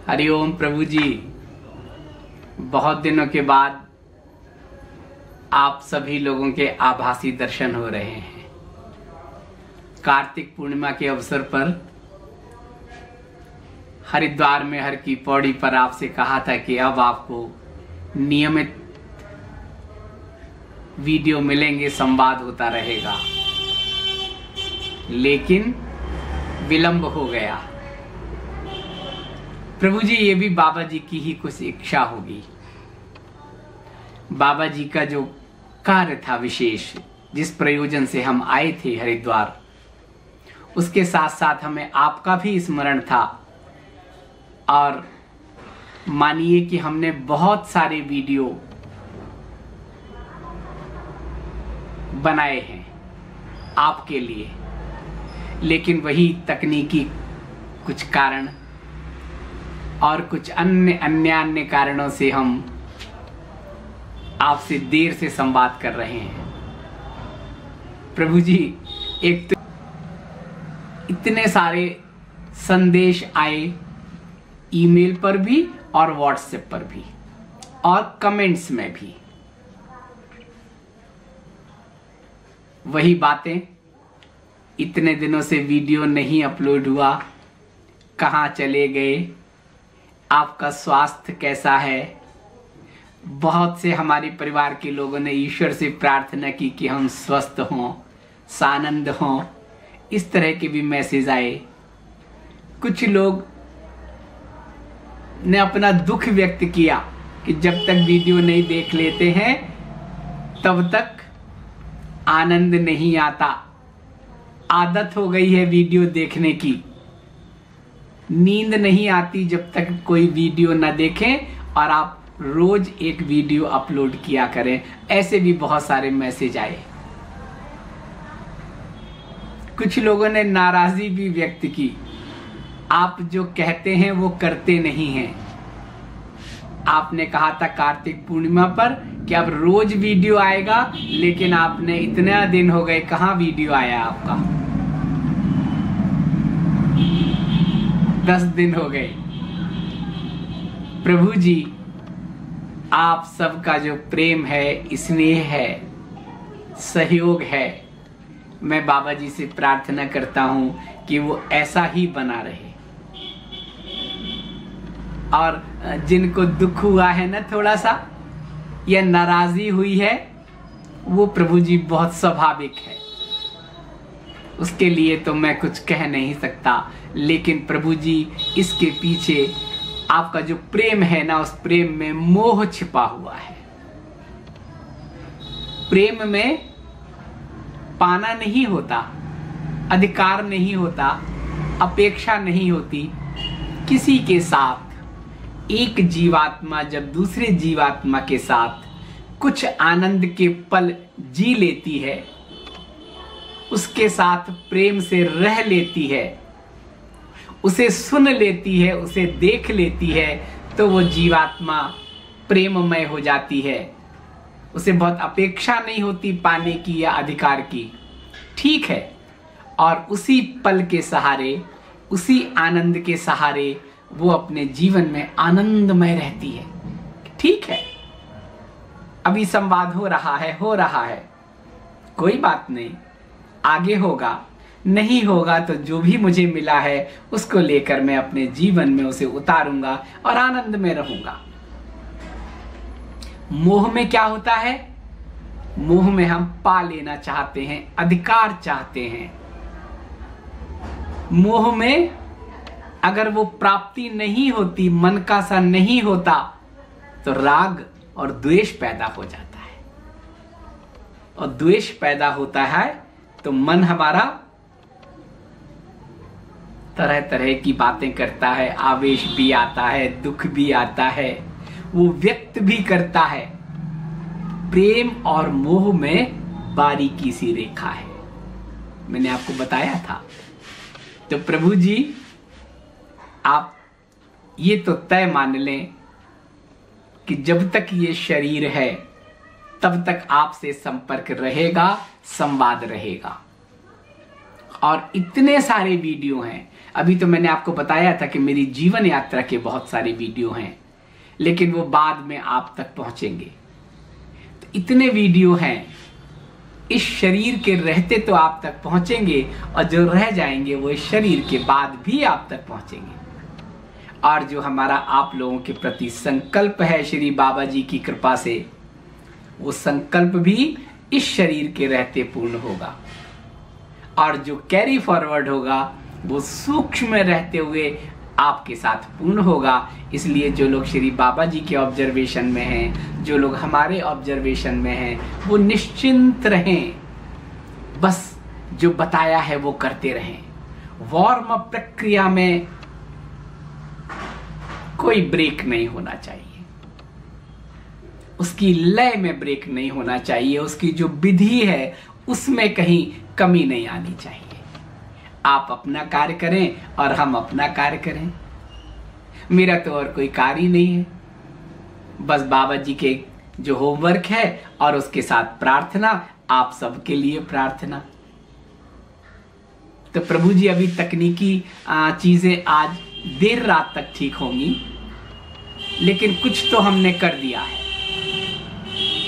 हरिओम प्रभु जी। बहुत दिनों के बाद आप सभी लोगों के आभासी दर्शन हो रहे हैं। कार्तिक पूर्णिमा के अवसर पर हरिद्वार में हर की पौड़ी पर आपसे कहा था कि अब आपको नियमित वीडियो मिलेंगे, संवाद होता रहेगा, लेकिन विलंब हो गया। प्रभु जी, ये भी बाबा जी की ही कुछ इच्छा होगी। बाबा जी का जो कार्य था विशेष, जिस प्रयोजन से हम आए थे हरिद्वार, उसके साथ साथ हमें आपका भी स्मरण था। और मानिए कि हमने बहुत सारे वीडियो बनाए हैं आपके लिए, लेकिन वही तकनीकी कुछ कारण और कुछ अन्य कारणों से हम आपसे देर से संवाद कर रहे हैं। प्रभु जी, एक तो इतने सारे संदेश आए, ईमेल पर भी और व्हाट्सएप पर भी और कमेंट्स में भी। वही बातें, इतने दिनों से वीडियो नहीं अपलोड हुआ, कहाँ चले गए, आपका स्वास्थ्य कैसा है। बहुत से हमारे परिवार के लोगों ने ईश्वर से प्रार्थना की कि हम स्वस्थ हों, सानंद हों। इस तरह के भी मैसेज आए। कुछ लोग ने अपना दुख व्यक्त किया कि जब तक वीडियो नहीं देख लेते हैं तब तक आनंद नहीं आता। आदत हो गई है वीडियो देखने की, नींद नहीं आती जब तक कोई वीडियो न देखें, और आप रोज एक वीडियो अपलोड किया करें। ऐसे भी बहुत सारे मैसेज आए। कुछ लोगों ने नाराजगी भी व्यक्त की, आप जो कहते हैं वो करते नहीं हैं। आपने कहा था कार्तिक पूर्णिमा पर कि अब रोज वीडियो आएगा, लेकिन आपने इतना दिन हो गए, कहाँ वीडियो आया आपका? 10 दिन हो गए। प्रभु जी, आप सबका जो प्रेम है, स्नेह है, सहयोग है, मैं बाबा जी से प्रार्थना करता हूं कि वो ऐसा ही बना रहे। और जिनको दुख हुआ है ना, थोड़ा सा या नाराजगी हुई है, वो प्रभु जी बहुत स्वाभाविक है, उसके लिए तो मैं कुछ कह नहीं सकता। लेकिन प्रभु जी, इसके पीछे आपका जो प्रेम है ना, उस प्रेम में मोह छिपा हुआ है। प्रेम में पाना नहीं होता, अधिकार नहीं होता, अपेक्षा नहीं होती। किसी के साथ एक जीवात्मा जब दूसरे जीवात्मा के साथ कुछ आनंद के पल जी लेती है, उसके साथ प्रेम से रह लेती है, उसे सुन लेती है, उसे देख लेती है, तो वो जीवात्मा प्रेममय हो जाती है। उसे बहुत अपेक्षा नहीं होती पाने की या अधिकार की, ठीक है। और उसी पल के सहारे, उसी आनंद के सहारे वो अपने जीवन में आनंदमय रहती है, ठीक है। अभी संवाद हो रहा है, कोई बात नहीं, आगे होगा। नहीं होगा तो जो भी मुझे मिला है उसको लेकर मैं अपने जीवन में उसे उतारूंगा और आनंद में रहूंगा। मोह में क्या होता है? मोह में हम पा लेना चाहते हैं, अधिकार चाहते हैं। मोह में अगर वो प्राप्ति नहीं होती, मन का सा नहीं होता, तो राग और द्वेष पैदा हो जाता है। और द्वेष पैदा होता है तो मन हमारा तरह तरह की बातें करता है, आवेश भी आता है, दुख भी आता है, वो व्यक्त भी करता है। प्रेम और मोह में बारीकी सी रेखा है, मैंने आपको बताया था। तो प्रभु जी, आप ये तो तय मान लें कि जब तक ये शरीर है तब तक आपसे संपर्क रहेगा, संवाद रहेगा। और इतने सारे वीडियो हैं, अभी तो मैंने आपको बताया था कि मेरी जीवन यात्रा के बहुत सारे वीडियो हैं, लेकिन वो बाद में आप तक पहुंचेंगे। तो इतने वीडियो हैं, इस शरीर के रहते तो आप तक पहुंचेंगे, और जो रह जाएंगे वो इस शरीर के बाद भी आप तक पहुंचेंगे। और जो हमारा आप लोगों के प्रति संकल्प है श्री बाबा जी की कृपा से, वो संकल्प भी इस शरीर के रहते पूर्ण होगा, और जो कैरी फॉरवर्ड होगा वो सूक्ष्म में रहते हुए आपके साथ पूर्ण होगा। इसलिए जो लोग श्री बाबा जी के ऑब्जर्वेशन में हैं, जो लोग हमारे ऑब्जर्वेशन में हैं, वो निश्चिंत रहें, बस जो बताया है वो करते रहें। वार्म अप प्रक्रिया में कोई ब्रेक नहीं होना चाहिए, उसकी लय में ब्रेक नहीं होना चाहिए, उसकी जो विधि है उसमें कहीं कमी नहीं आनी चाहिए। आप अपना कार्य करें और हम अपना कार्य करें। मेरा तो और कोई कार्य ही नहीं है, बस बाबा जी के जो होमवर्क है और उसके साथ प्रार्थना, आप सबके लिए प्रार्थना। तो प्रभु जी अभी तकनीकी चीजें आज देर रात तक ठीक होंगी, लेकिन कुछ तो हमने कर दिया है।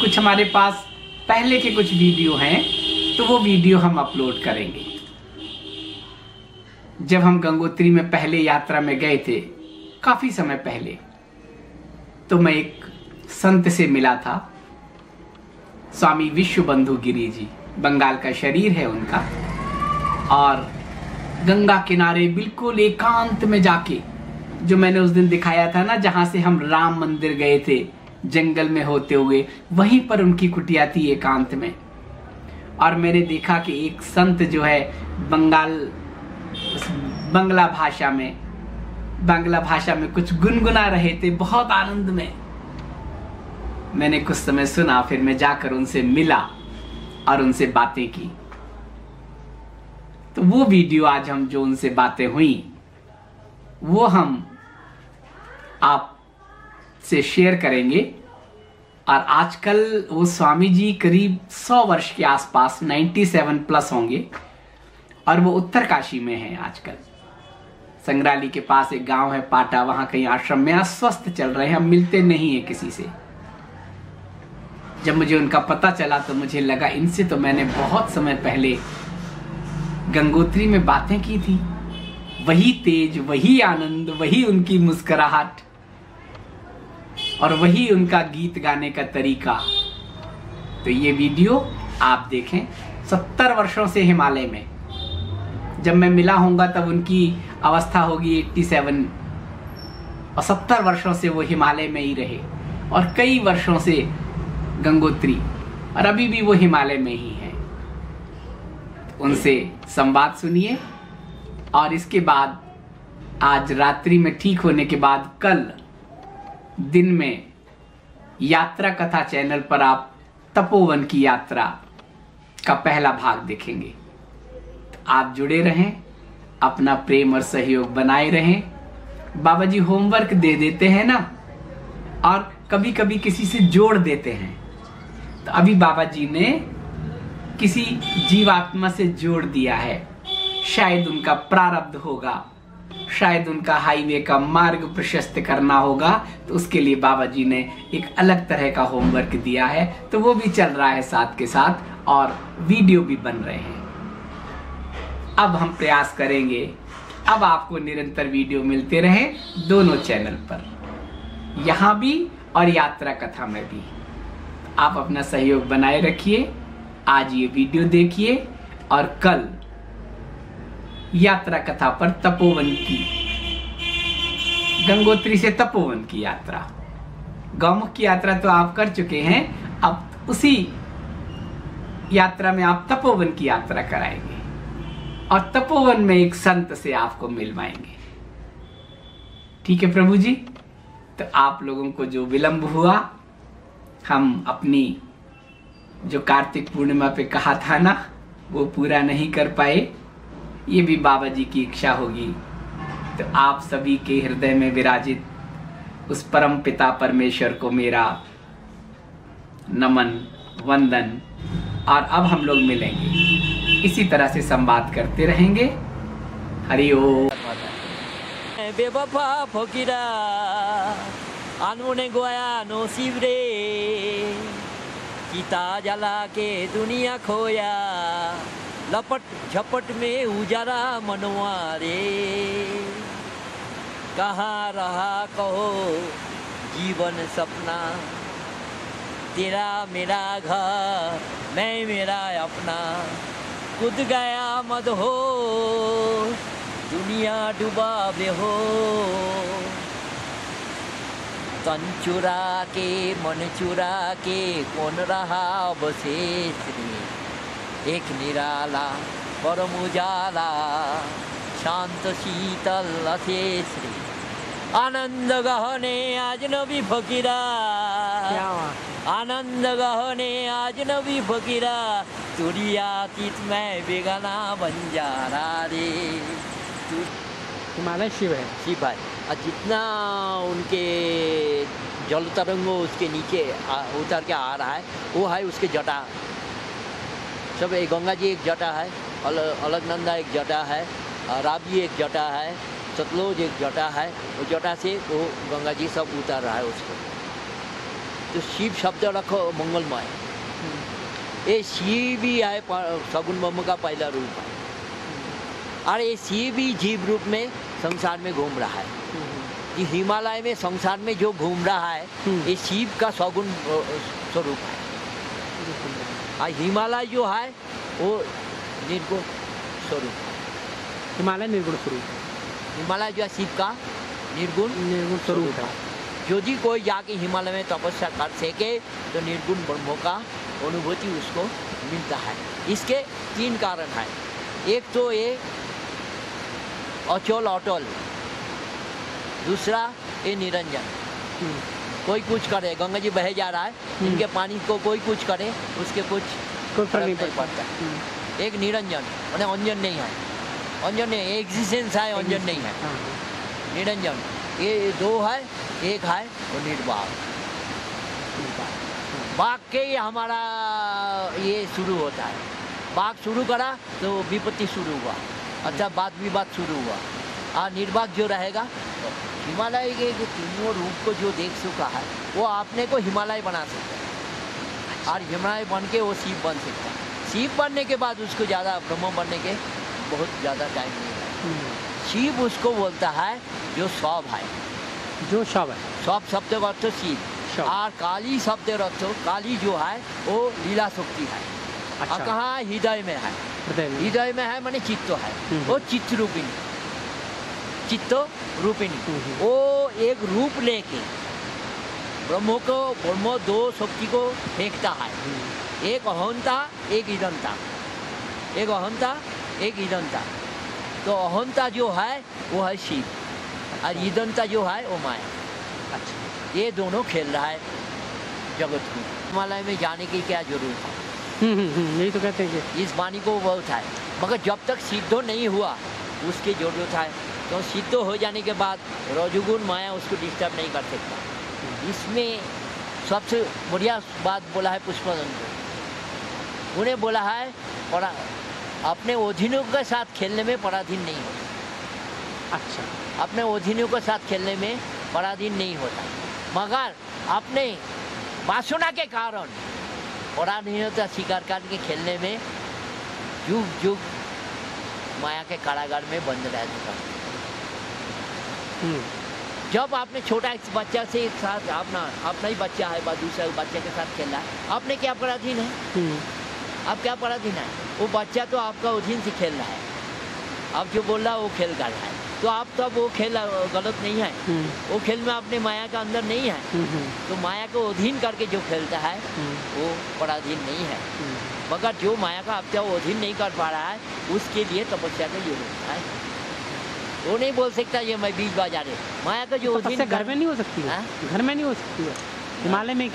कुछ हमारे पास पहले के कुछ वीडियो हैं, तो वो वीडियो हम अपलोड करेंगे। जब हम गंगोत्री में पहले यात्रा में गए थे, काफी समय पहले, तो मैं एक संत से मिला था, स्वामी विश्वबंधु गिरी जी, बंगाल का शरीर है उनका। और गंगा किनारे बिल्कुल एकांत में जाके, जो मैंने उस दिन दिखाया था ना, जहां से हम राम मंदिर गए थे जंगल में होते हुए, वहीं पर उनकी कुटिया थी एकांत में। और मैंने देखा कि एक संत जो है बांग्ला भाषा में कुछ गुनगुना रहे थे, बहुत आनंद में। मैंने कुछ समय सुना, फिर मैं जाकर उनसे मिला और उनसे बातें की। तो वो वीडियो आज हम जो उनसे बातें हुई वो हम आप से शेयर करेंगे। और आजकल वो स्वामी जी करीब 100 वर्ष के आसपास, 97 प्लस होंगे, और वो उत्तरकाशी में हैं आजकल। संग्राली के पास एक गांव है पाटा, वहां कहीं आश्रम में अस्वस्थ चल रहे हैं, हम मिलते नहीं है किसी से। जब मुझे उनका पता चला तो मुझे लगा इनसे तो मैंने बहुत समय पहले गंगोत्री में बातें की थी। वही तेज, वही आनंद, वही उनकी मुस्कुराहट और वही उनका गीत गाने का तरीका। तो ये वीडियो आप देखें। 70 वर्षों से हिमालय में, जब मैं मिला होऊंगा तब उनकी अवस्था होगी 87, और 70 वर्षों से वो हिमालय में ही रहे, और कई वर्षों से गंगोत्री, और अभी भी वो हिमालय में ही है। उनसे संवाद सुनिए। और इसके बाद आज रात्रि में ठीक होने के बाद कल दिन में यात्रा कथा चैनल पर आप तपोवन की यात्रा का पहला भाग देखेंगे। तो आप जुड़े रहें, अपना प्रेम और सहयोग बनाए रहें। बाबा जी होमवर्क दे देते हैं ना, और कभी कभी किसी से जोड़ देते हैं। तो अभी बाबा जी ने किसी जीवात्मा से जोड़ दिया है, शायद उनका प्रारब्ध होगा, शायद उनका हाईवे का मार्ग प्रशस्त करना होगा, तो उसके लिए बाबा जी ने एक अलग तरह का होमवर्क दिया है। तो वो भी चल रहा है साथ के साथ, और वीडियो भी बन रहे हैं। अब हम प्रयास करेंगे, अब आपको निरंतर वीडियो मिलते रहे दोनों चैनल पर, यहाँ भी और यात्रा कथा में भी। आप अपना सहयोग बनाए रखिए। आज ये वीडियो देखिए, और कल यात्रा कथा पर तपोवन की, गंगोत्री से तपोवन की यात्रा, गौमुख की यात्रा तो आप कर चुके हैं, अब उसी यात्रा में आप तपोवन की यात्रा कराएंगे, और तपोवन में एक संत से आपको मिलवाएंगे। ठीक है प्रभु जी? तो आप लोगों को जो विलंब हुआ, हम अपनी जो कार्तिक पूर्णिमा पे कहा था ना, वो पूरा नहीं कर पाए। ये भी बाबा जी की इच्छा होगी। तो आप सभी के हृदय में विराजित उस परम पिता परमेश्वर को मेरा नमन, वंदन। और अब हम लोग मिलेंगे, इसी तरह से संवाद करते रहेंगे। हरि ओम। मैं बेवफा फकीरा अनमने गोया नसीब रे चिता जला के दुनिया खोया लपट झपट में उजारा मनवा रे कहाँ रहा कहो जीवन सपना तेरा मेरा घर मैं मेरा अपना कूद गया मदहोश दुनिया डूबा बेहोश तन चुरा के मन चुरा के कौन रहा अवशेष रे एक निराला परम उजाला शांत शीतल अशेष रे आनंद गहने आज नबी फकीरा आनंद गहने आज नबी फकीरा तुरिया तीत में बेगाना बंजारा रे हिमालय शिव है और जितना उनके जल तरंगो उसके नीचे उतर के आ रहा है वो है उसके जटा सब गंगा जी एक जटा है अलकनंदा एक जटा है रावी एक जटा है सतलुज एक जटा है वो जटा से वो गंगा जी सब उतर रहा है उसको तो शिव शब्द रखो मंगलमय ये शिव ही है सगुन ब्रह्म का पहला रूप है और ये शिव ही जीव रूप में संसार में घूम रहा है कि हिमालय में संसार में जो घूम रहा है ये शिव का सगुण स्वरूप है और हिमालय जो है वो निर्गुण स्वरूप है हिमालय निर्गुण स्वरूप हिमालय जो है शिव का निर्गुण स्वरूप है यदि कोई जाके हिमालय में तपस्या कर सके तो निर्गुण ब्रह्म का अनुभूति उसको मिलता है इसके 3 कारण है एक तो ये अचल अटल दूसरा ये निरंजन कोई कुछ करे गंगा जी बहे जा रहा है इनके पानी को कोई कुछ करे उसके कुछ फर्क नहीं पड़ता एक निरंजन मैंने अंजन नहीं है अंजन नहीं एग्जिस्टेंस है अंजन नहीं है निरंजन ये 2 है एक है वो निर्वाक बाघ के ही हमारा ये शुरू होता है बाघ शुरू करा तो विपत्ति शुरू हुआ अच्छा बात विवाद शुरू हुआ और निर्वाक जो रहेगा तो हिमालय के तीनों रूप को जो देख चुका है वो आपने को हिमालय बना सकता है और हिमालय बन के वो शिव बन सकता है शिव बनने के बाद उसको ज़्यादा ब्रह्म बनने के बहुत ज़्यादा टाइम नहीं है शिव उसको बोलता है जो सब है जो सब है सब शब्द का अर्थ शिव और काली शब्द अर्थ काली जो है वो लीला शक्ति है अच्छा। कहाँ हृदय में है हृदय में है माने चित्त है वो चित्त रूपिणी चित्त रूपिणी वो एक रूप लेके ब्रह्म 2 शक्ति को फेंकता है एक अहंता एक ईदंता एक अहंता एक ईदंता तो अहंता जो है वो है शिव और ईदंता जो है वो माया अच्छा ये दोनों खेल रहा है जगत में हिमालय में जाने की क्या जरूरत है यही तो कहते हैं कि इस वाणी को बहुत है मगर जब तक सिद्ध नहीं हुआ उसकी जरूरत है तो सिद्ध हो जाने के बाद रजोगुण माया उसको डिस्टर्ब नहीं कर सकता इसमें सबसे बढ़िया बात बोला है पुष्पदंत उन्हें बोला है अपने अधीनों के साथ खेलने में पराधीन नहीं होता अच्छा अपने अधीनों के साथ खेलने में पराधीन नहीं होता मगर अपने वासना के कारण पराधीनता स्वीकार करके खेलने में युग युग माया के कारागार में बंद रह चुका जब आपने छोटा एक बच्चा से एक साथ अपना ही बच्चा है दूसरे बच्चे के साथ खेल रहा है आपने क्या पराधीन है आप क्या पराधीन है वो बच्चा तो आपका अधीन से खेल रहा है आप जो बोल रहा है वो खेल कर रहा है तो आप तब वो खेल गलत नहीं है वो खेल में अपने माया का अंदर नहीं है तो माया को अधीन करके जो खेलता है वो पराधीन नहीं है मगर जो माया का अब वो अधीन नहीं कर पा रहा है उसके लिए तपस्या का जरूरत है वो नहीं बोल सकता ये मैं बीज बाजार है माया का जो अधीन घर में नहीं हो सकती है घर में नहीं हो सकती है हिमालय में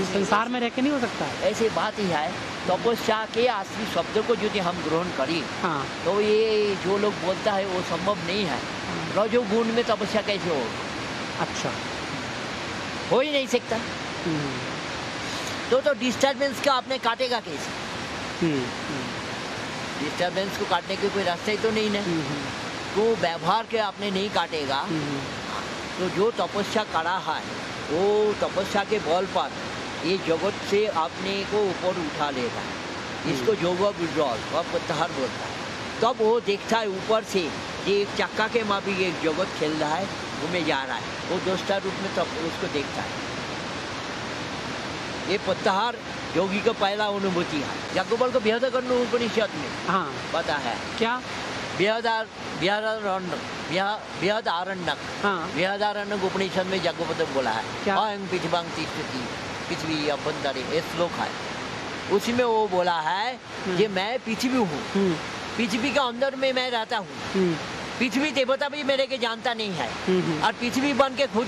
संसार में रह के नहीं हो सकता है ऐसी बात ही है तपस्या के असली शब्द को यदि हम ग्रहण करें तो ये जो लोग बोलता है वो संभव नहीं है रजोगुण में तपस्या कैसे हो अच्छा हो ही नहीं सकता तो डिस्टर्बेंस का आपने काटेगा कैसे डिस्टर्बेंस को काटने के कोई रास्ता ही तो नहीं है तो व्यवहार के आपने नहीं काटेगा, तो जो तपस्या करा है वो तपस्या के बल पर ये जगत से अपने को ऊपर उठा लेता है। इसको योग विड्रॉल व प्रत्याहार बोलता है। तब वो देखता है ऊपर से ये एक चक्का के माफी एक जगत खेल रहा है, घूमे जा रहा है, वो दोस्ता रूप में तब उसको देखता है। ये प्रत्याहार योगी का पहला अनुभूति है। याज्ञवल्क्य को बृहदारण्यक उपनिषद में हाँ पता है क्या? बृहदारण्यक उपनिषद में याज्ञवल्क्य बोला है क्या? अयं पृथिवां तिष्ठति, पृथ्वी अभ्यंतरे, ये श्लोक है। उसी में वो बोला है कि मैं पृथ्वी हूँ, पृथ्वी के अंदर में मैं रहता हूँ, पृथ्वी देवता भी मेरे के जानता नहीं है, और पृथ्वी बन के खुद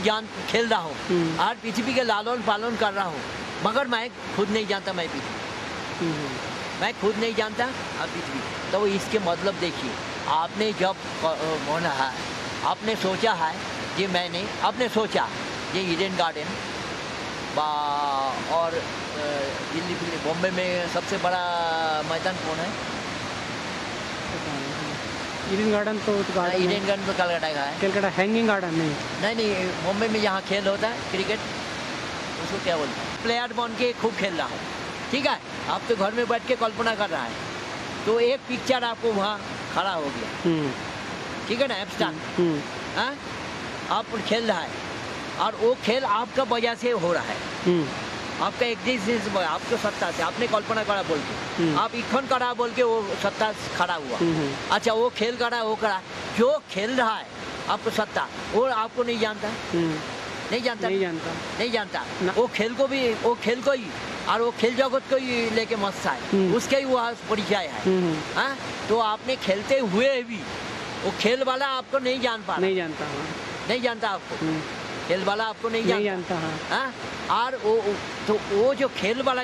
खेल रहा हूँ, और पृथ्वी के लालन पालन कर रहा हूँ, मगर मैं खुद नहीं जानता मैं पृथ्वी, मैं खुद नहीं जानता और पृथ्वी। तो इसके मतलब देखिए, आपने जब बोला है, आपने सोचा है कि मैंने, आपने सोचा ये ईडन गार्डन और दिल्ली बॉम्बे में सबसे बड़ा मैदान कौन है? ईडन गार्डन तो ईडन गार्डन तो कलकत्ता का है। कलकत्ता हैंगिंग गार्डन नहीं, बॉम्बे में जहाँ खेल होता है क्रिकेट, उसको क्या बोलते हैं? प्लेयर बन के खूब खेल रहा हूँ, ठीक है। आप तो घर में बैठ के कल्पना कर रहा है, तो एक पिक्चर आपको वहाँ खड़ा हो गया, ठीक है ना, एब्स्ट्रैक्ट, आप खेल रहा है और वो खेल आपका वजह से हो रहा है, आपका एग्जिस्टेंस, आपको सत्ता से, आपने कल्पना करा बोल के, आप इखन करा बोल के वो सत्ता खड़ा हुआ। अच्छा, वो खेल करा, वो करा, जो खेल रहा है आपको सत्ता, वो आपको नहीं जानता, नहीं जानता। वो खेल को भी, वो खेल को ही और वो खेल जगत को ही लेके मस्त है, उसका ही वह परिचय है। तो आपने खेलते हुए भी वो खेल वाला आपको नहीं जानता आपको, खेल वाला आपको नहीं जानता। और वो जो खेल वाला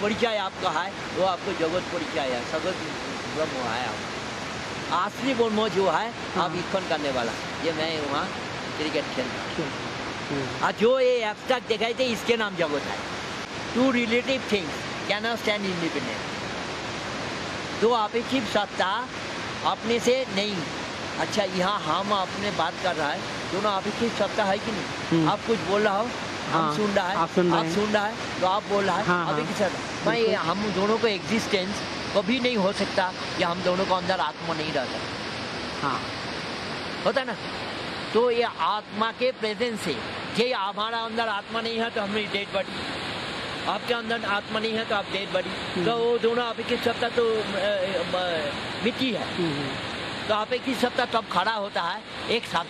परिचय आपका है, वो आपको जगत परिचय है, सगत ब्रह्म है। आप असली ब्रह्म जो है, आप इखन करने वाला, ये मैं वहाँ क्रिकेट खेल रहा हूँ। और जो ये एब्स्ट्रैक्ट दिखाई थे, इसके नाम जगत है। Two relative things cannot stand independent. तो अपेक्षित सत्ता अपने से नहीं। अच्छा, यहाँ हम अपने बात कर रहा है, दोनों अपेक्षित सत्ता है कि नहीं? आप कुछ बोल रहा हो, हम सुन रहा है, आप सुन रहा है, तो आप बोल रहा है, अपेक्षित सत्ता। मैं हम दोनों को एग्जिस्टेंस कभी नहीं हो सकता कि हम दोनों को अंदर आत्मा नहीं रहता, होता ना। तो ये आत्मा के प्रेजेंस से, ये हमारा अंदर आत्मा नहीं है तो हमें डेड बॉडी, आपके अंदर आत्मा नहीं है तो आप डेड बॉडी, तो वो दोनों अपेक्षित सत्ता तो मिट्टी है। तो अपेक्षित सत्ता तब खड़ा होता है एक सब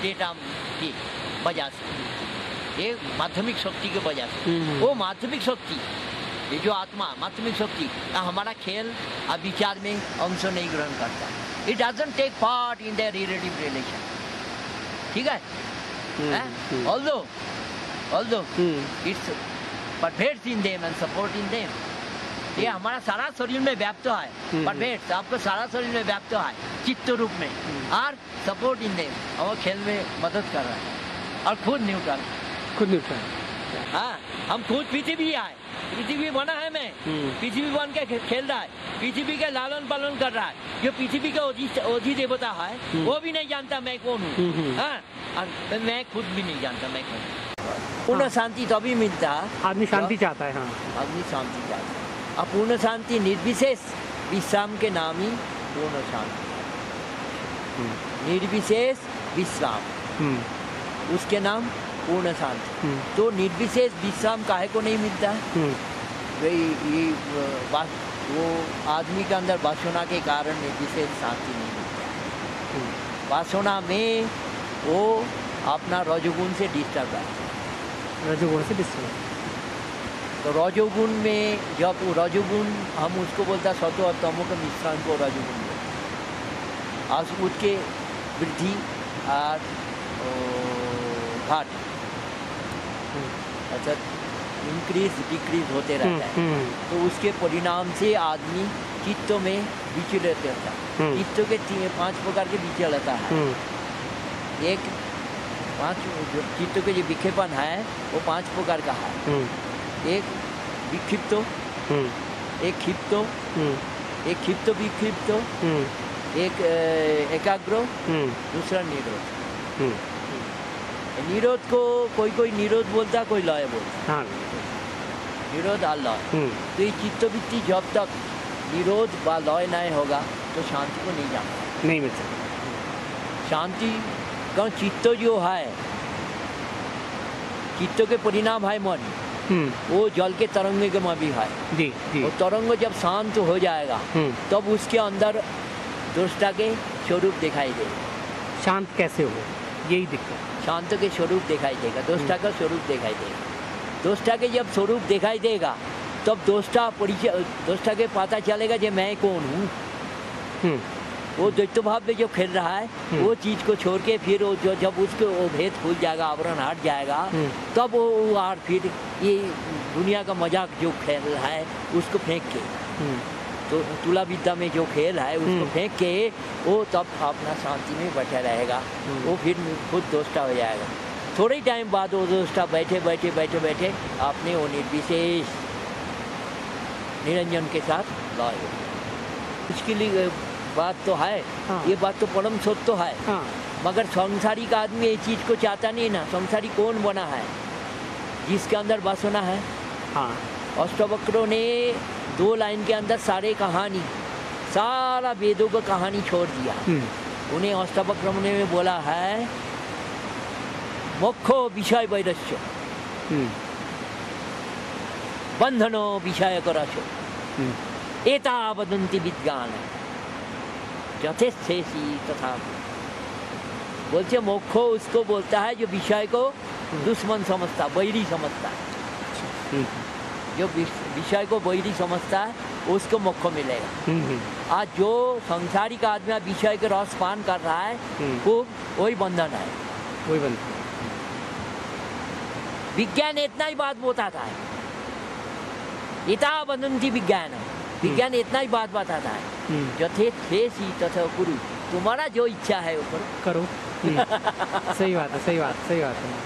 डेटा की वजह से, एक माध्यमिक शक्ति की वजह से। वो माध्यमिक शक्ति, ये जो आत्मा माध्यमिक शक्ति, हमारा खेल और विचार में अंश नहीं ग्रहण करता। It doesn't take part in the relative relation, ठीक है। although it's pervades in them and support in them। ये हमारा सारा शरीर में व्याप्त है, परवेट्स आपको सारा शरीर में व्याप्त है चित्त रूप में, और सपोर्ट इन देम, और खेल में मदद कर रहा है, और खुद न्यूट्रल। हाँ, हम खुद पृथ्वी आए, पृथ्वी बना है, मैं पृथ्वी बन के खेल रहा है, पृथ्वी का लालन पालन कर रहा है। जो पृथ्वी का ओझी देवता है, वो भी नहीं जानता मैं कौन हूँ, और मैं खुद भी नहीं जानता मैं कौन हूँ। पूर्ण शांति तभी मिलता है, आदमी शांति चाहता है। आदमी शांति चाहता है। अपूर्ण शांति निर्विशेष विश्राम के नाम ही पूर्ण शांति, निर्विशेष विश्राम, उसके नाम पूर्ण शांति। तो निर्विशेष विश्राम काहे को नहीं मिलता है? ये वो आदमी के अंदर वासना के कारण निर्विशेष शांति नहीं मिलता। वासना में वो अपना रजोगुण से डिस्टर्ब है, तो रजोगुण में जब वो रजोगुण, हम उसको बोलता है सत्व और तमो के मिश्रण को रजोगुण बोलते, और उसके वृद्धि और घाट, अच्छा इंक्रीज डिक्रीज होते रहता है। तो उसके परिणाम से आदमी चित्त में विचलित रहता है। चित्त के 5 प्रकार के विचलता है। एक 5 चित्त के जो विक्षेपण है वो 5 प्रकार का है। एक विक्षिप्त, एक क्षिप्त, एक क्षिप्त विक्षिप्त, एक एकाग्र, दूसरा निरोध। निरोध को कोई निरोध बोलता, कोई लय बोलता। हाँ। निरोध और लय। तो ये चित्तवृत्ति जब तक निरोध व लय नहीं होगा तो शांति को नहीं जाना, नहीं मिल सकता। शांति का चित्त जो है, चित्त के परिणाम है मन, वो जल के तरंग के में भी है। जी जी। वो तरंग जब शांत हो जाएगा तब उसके अंदर दृष्टा के स्वरूप दिखाई देगा। शांत कैसे हो, यही दिक्कत। शांत के स्वरूप दिखाई देगा, दृष्टा का स्वरूप दिखाई देगा। दृष्टा के जब स्वरूप दिखाई देगा तब दृष्टा के पता चलेगा कि मैं कौन हूँ। वो द्वैत भाव में जो खेल रहा है वो चीज को छोड़ के फिर वो जब उसको वो भेद खुल जाएगा, आवरण हट जाएगा, तब वो और फिर ये दुनिया का मजाक जो खेल रहा है उसको फेंक के, तो तुला विद्या में जो खेल है उसको फेंक के वो तब अपना शांति में बैठा रहेगा। वो फिर खुद दोस्ता हो जाएगा। थोड़े टाइम बाद वो दोस्ता बैठे बैठे बैठे बैठे अपने वो निर्विशेष निरंजन के साथ लय हो। उसके लिए बात तो है। हाँ। ये बात तो परम सत्य तो है। हाँ। मगर संसारिक आदमी ये चीज को चाहता नहीं ना। संसारी कौन बना है? जिसके अंदर वासना है। हाँ। अष्टवक्रों ने 2 लाइन के अंदर सारा वेदों का कहानी छोड़ दिया। उन्हें अष्टवक्रों ने बोला है मोक्षो विषय वैरस्य, बंधनो विषय करशो, एता वदन्ति विद्वान यथेच्छेषी तथा। बोलते मोक्षो उसको बोलता है जो विषय को दुश्मन समझता, बैरी समझता है। जो विषय को बैरी समझता है उसको मोक्ष मिलेगा। आज जो संसारिक आदमी विषय के रस पान कर रहा है वो वही बंधन है, वही बंधन। विज्ञान इतना ही बात बताता है, इता वदन्ति विज्ञान, विज्ञान इतना ही बात बताता है यथेच्छेषी तथा कुरु, तुम्हारा जो इच्छा है वो करो। सही बात है, सही बात है।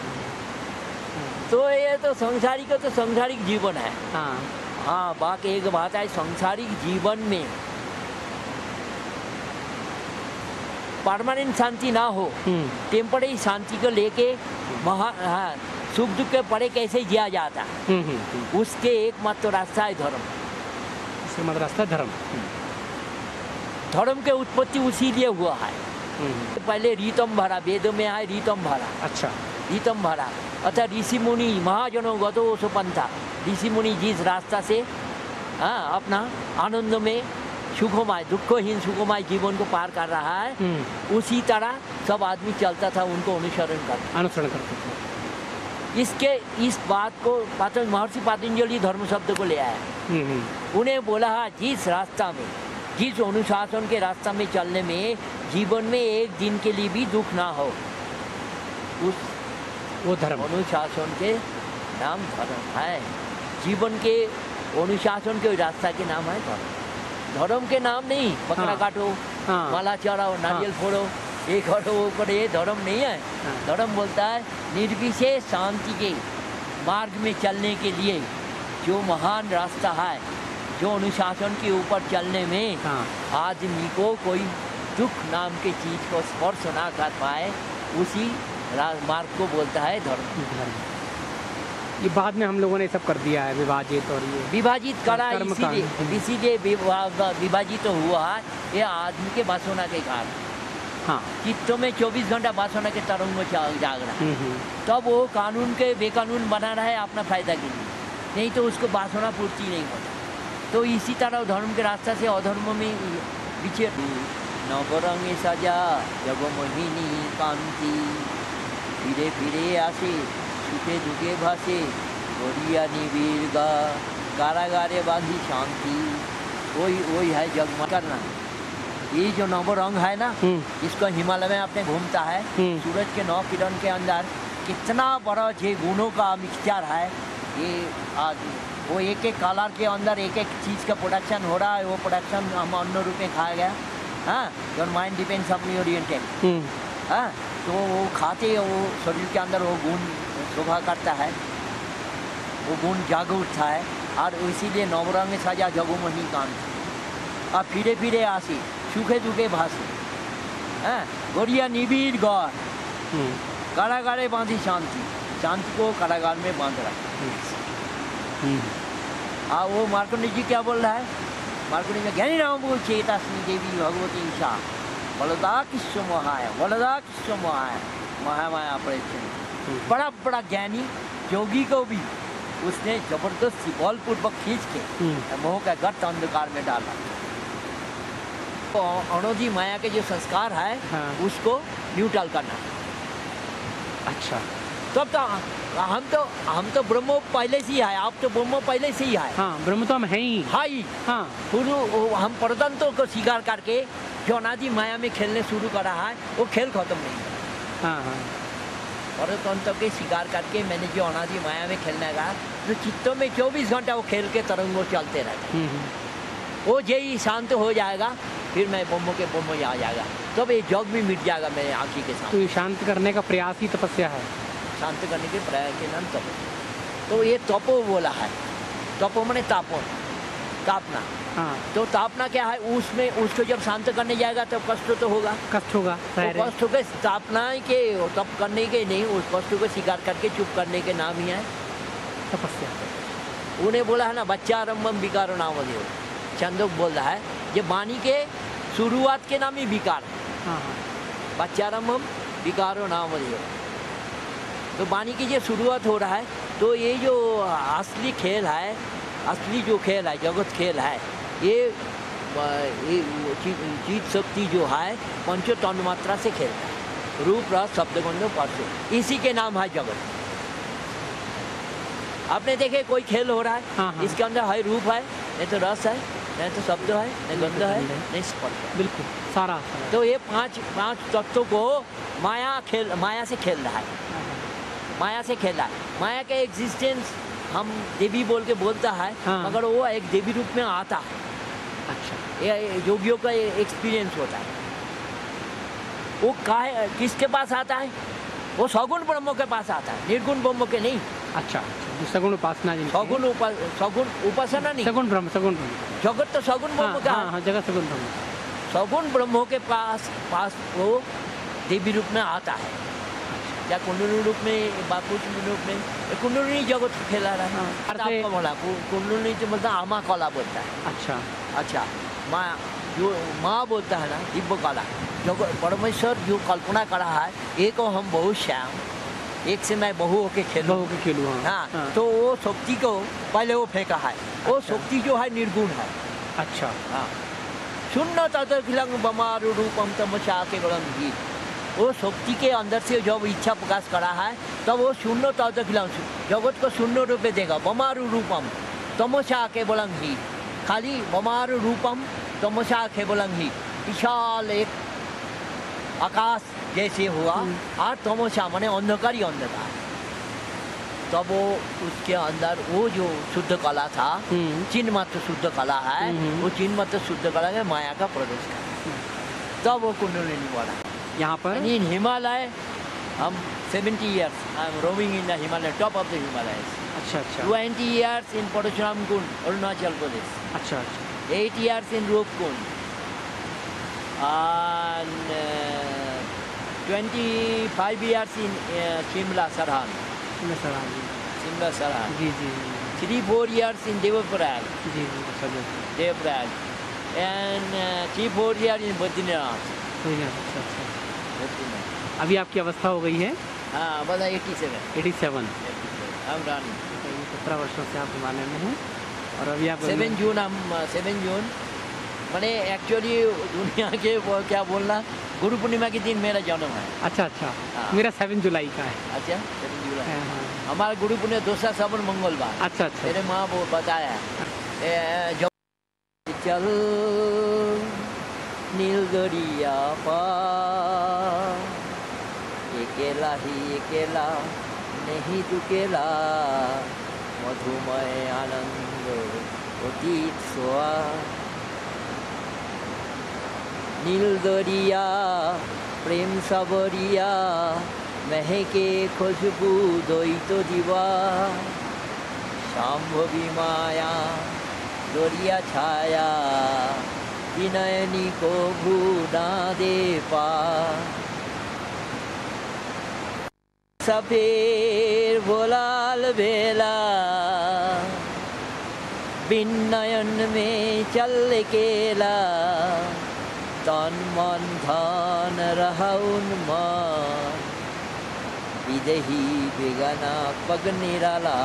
तो ये तो संसारिक तो संसारिक जीवन है। हाँ हाँ, बाकी एक बात है, संसारिक जीवन में परमानेंट शांति ना हो, टेम्परेरी शांति को लेके सुख दुख के परे कैसे जिया जाता, उसके एकमात्र रास्ता है धर्म। एकमात्र रास्ता धर्म। धर्म के उत्पत्ति उसी लिए हुआ है। पहले रीतम भरा, वेदों में है रीतम भरा। अच्छा। रीतम भरा अर्थात ऋषि मुनि महाजनों गतो सुपंथा, ऋषि मुनि जिस रास्ता से अपना आनंद में सुखमय दुखहीन सुखमय जीवन को पार कर रहा है, उसी तरह सब आदमी चलता था, उनको अनुसरण करते थे। इस बात को महर्षि पतंजलि धर्म शब्द को ले आया। उन्हें बोला जिस रास्ता में, जिस अनुशासन के रास्ता में चलने में जीवन में एक दिन के लिए भी दुख ना हो, उस वो धर्म अनुशासन के नाम धर्म है। जीवन के अनुशासन के रास्ता के नाम है धर्म। धर्म के नाम नहीं बकरा काटो, माला चढ़ाओ, नारियल फोड़ो, ये करो वो करो, ये धर्म नहीं है। धर्म बोलता है निर्विशेष शांति के मार्ग में चलने के लिए जो महान रास्ता है, जो अनुशासन के ऊपर चलने में आदमी को कोई दुख नाम के चीज को स्पर्श ना कर पाए, उसी मार्ग को बोलता है धर्म। ये बाद में हम लोगों ने सब कर दिया है, विभाजित, और ये विभाजित करा इसीलिए विभाजित तो हुआ है ये आदमी के वासना के कारण। हाँ, चित्तों में 24 घंटा वासना के तरंग में जाग रहा है, तब वो कानून के बेकानून बना रहा है अपना फायदा के लिए, नहीं तो उसको वासना पूर्ति नहीं होता। तो इसी तरह धर्म के रास्ता से अधर्म में पीछे नवरंगे सजा जगमोहिनी कांति, फिरे फिरे आसे सुखे दुखे भासे, गोरिया निवीरगा कारागारे बांधी शांति। वही है जगमग करना। ये जो नवरंग है ना, इसको हिमालय में अपने घूमता है, सूरज के 9 किरण के अंदर कितना बड़ा ये गुणों का मिक्सचर है। ये आदमी वो एक एक कलर के अंदर एक एक चीज़ का प्रोडक्शन हो रहा है, वो प्रोडक्शन हम अन्न रूप में खाया गया। हाँ, योर माइंड डिपेंड्स अपनी ओरिएंटेड। हाँ, तो वो खाते वो शरीर के अंदर वो गुण शोभा करता है, वो गुण जाग उठता है, और इसीलिए नवरंग सजा जगमोहिनी कांति। अब फिरे फिरे आसी সুখে দুঃখে ভাসে। হ্যাঁ, গড়িয়া নিবিড় গড়, কারাগারে বাঁধি शांति, शांति को कारागार में बांध रखा। वो मार्कंडेय जी क्या बोल रहा है? मार्कंडेय में ज्ञानी राम बोल चेतास्मी देवी भगवती ईशा वलदा किस्व महाय, वलदा किस्व महाय, महामाया परेशान। बड़ा बड़ा ज्ञानी योगी को भी उसने जबरदस्ती बलपूर्वक खींच के मोह का गर्त अंधकार में डाला। तो अणोधी माया के जो संस्कार है, हाँ, उसको न्यूट्रल करना। अच्छा, तब तो हम तो ब्रह्म पहले से ही है, आप तो ब्रह्म पहले से ही है। हाँ, ब्रह्म तो हम हैं ही। हाँ ही, हाँ। हम परतंत्रों को स्वीकार करके जो अनादि माया में खेलने शुरू करा है, वो खेल खत्म नहीं। हाँ हाँ, परतंत्र के स्वीकार करके मैंने जो अनादि माया में खेलने का, जो चित्तों में 24 घंटा वो खेल के तरंगों चलते रहते, वो यही शांत हो जाएगा, फिर मैं ब्रह्म के ब्रह्म आ जाएगा, तब तो ये जग भी मिट जाएगा मेरे आँखी के साथ। तो ये शांत करने का प्रयास ही तपस्या है। शांत करने के प्रयास के नाम तप। तो ये तपो बोला है, तपो माने तापो, तापना। हाँ, तो तापना क्या है? उसमें उसको जब शांत करने जाएगा तब कष्ट तो होगा, कष्ट होगा। तो कष्ट के तापना के तप करने के नहीं, उस कष्ट को स्वीकार करके चुप करने के नाम ही है तपस्या। उन्हें बोला है ना, बच्चारंभम विकारो नाम देव। छंदोक बोल रहा है ये वाणी के शुरुआत के नाम ही विकार। हाँ, बच्चारंभम विकारो नाम देव। तो वाणी की जो शुरुआत हो रहा है, तो ये जो असली खेल है, असली जो खेल है, जगत खेल है, ये जीत शक्ति जो है पंचो तन्मात्रा से खेलता है, रूप रस शब्द गंध स्पर्श, इसी के नाम है जगत। आपने देखे कोई खेल हो रहा है, हाँ, हाँ। इसके अंदर है रूप है, नहीं तो रस है, नहीं तो शब्द है, नहीं गंध है, नहीं स्पर्श। बिल्कुल सारा। तो ये पांच तत्वों को माया से खेल रहा है, माया से खेल रहा है। माया का एग्जिस्टेंस हम देवी बोल के बोलता है, हाँ, मगर वो एक देवी रूप में आता है। अच्छा, ये योगियों का एक्सपीरियंस होता है। वो किसके पास आता है? वो सगुण ब्रह्म के पास आता है, निर्गुण ब्रह्म के नहीं। अच्छा, सगुण उपासना, सगुण उपासना नहीं, सगुण ब्रह्म। जगत तो सगुण ब्रह्म का। हाँ, जगत सगुण ब्रह्म। सगुण ब्रह्म के पास वो देवी रूप में आता है, या कुंडलिनी रूप में, बाकुच रूप में। कुंडलिनी जगत खेला रहा है। आपका बोला कुंडलिनी तो बोलता आमा कला बोलता है। अच्छा, माँ जो माँ बोलता है ना, दिव्य कला। जगत परमेश्वर जो कल्पना करा है, एक को हम बहुत श्याम, एक से मैं बहु होके खेलूँ। हाँ, तो वो शक्ति को पहले वो फेंका है। वो शक्ति जो है निर्गुण है। अच्छा, हाँ। शून्य तदखिलं बमारु रूपम तमसा केवलम ही। वो शक्ति के अंदर से जब इच्छा प्रकाश करा है, तब वो शून्य तदखिलं, जगत को शून्य रूप में देगा। बमारु रूपम तमसा केवलम ही, खाली बमारु रूपम तमसा केवलम ही, विशाल एक आकाश जैसे हुआ, और तमसा माने अंधकार ही अंधकार। तब वो उसके अंदर वो जो शुद्ध कला था, चिन्ह मात्र शुद्ध कला है, वो चिन्ह मात्र शुद्ध कला में माया का प्रवेश कर, तब वो कुंडलिनी बना। यहाँ पर इन हिमालय हम 70 years I am roaming in the Himalaya, top of the Himalayas. अच्छा, 20 years in Parashuram Kund, Arunachal Pradesh. अच्छा, 8 years in Roop Kund, and 25 years in Shimla Sarhan. Shimla Sarhan. Ji 3-4 years in Devaprayag. Ji, Devaprayag. And 3-4 years in Badrinath. अच्छा। अभी आपकी अवस्था हो गई है? हाँ, बस 87। हम रानी 17 वर्षों से आप हिमालय में हैं, और अभी आप 7 जून मैंने एक्चुअली दुनिया के क्या बोलना, गुरु पूर्णिमा के दिन मेरा जन्म है। अच्छा, हाँ। मेरा 7 जुलाई का है। अच्छा, 7 जुलाई। हाँ। हमारा गुरु पूर्णिमा 2 श्रावण मंगलवार। अच्छा। मेरे माँ वो बताया चल नीलगढ़िया पार, अकेला ही अकेला नहीं दुकेला, मधुमय आनंद अतीत सोआ। नीलगढ़िया प्रेम सबरिया, महके खुशबू द्वैत दीवा, शाम्भवी माया दरिया छाया, विनयनी को भूना दे पा सफेर बोलाल बेला बिन नयन में चल केला तन मन धन रहउन मन विदेही बेगाना पग निराला।